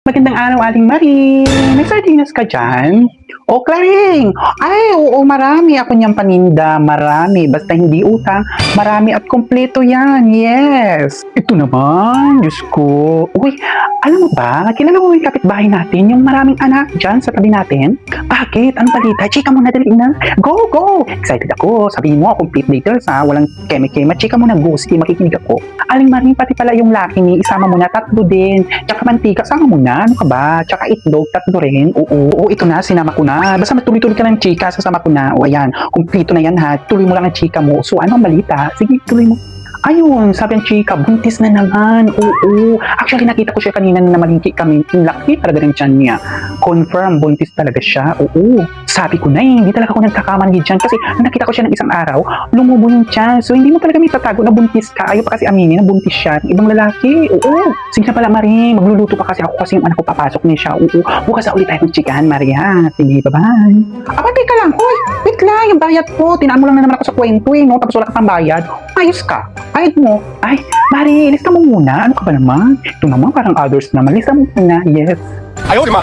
Magandang araw, Aling Marie. May sardinas ka dyan? O, Claring! Ay, oo, marami ako niyang paninda. Marami. Basta hindi utang. Marami at kompleto yan. Yes! Ito naman, Diyos ko. Uy, alam mo ba, kilala mo yung kapitbahay natin, yung maraming anak dyan sa tabi natin? Bakit? Anong balita? Chika mo na, dali na. Go, go! Excited ako. Sabihin mo, complete details ha. Walang keme-keme. Chika mo na, go. Sige, makikinig ako. Aling Marie, pati pala yung laki ni, isama mo na, 3 din. Tsaka mantika, sama mo na. Ano ka ba? Tsaka itlog, 3 rin. Oo, ito na, sinama ko na. Basta matuloy-tuloy ka ng chika, sasama ko na. O ayan, kumplito na yan ha. Tuloy mo lang ang chika mo. So, ano ang balita? Sige, tuloy mo. Ayun, sabi ang chika, buntis na naman. Oo. Actually, nakita ko siya kanina na malingki kami. Laki talaga ng tiyan niya. Confirm, buntis talaga siya. Oo. Sabi ko na hindi talaga ako nagkakamanhid dyan. Kasi nakita ko siya ng isang araw, lumubo yung tiyan. So, hindi mo talaga may tatago na buntis ka. Ayaw pa kasi aminin na buntis siya ng ibang lalaki. Oo. Sige na pala, Marie. Magluluto pa kasi ako kasi yung anak ko papasok niya siya. Oo. Bukas na ulit tayo ng chikahan, Maria. Sige, bye-bye. Aba, teka lang. Hoy, wait lang. Yung bayad ko. Tinaan mo lang na naman ako sa kwento eh, no? Tapos wala ka pang bayad. Ayos ka. Bayad mo. Ay, Marie, lista mo muna. Ano ka ba naman? Ito naman parang others naman. Lista mo muna. Yes. Ayaw, di ma.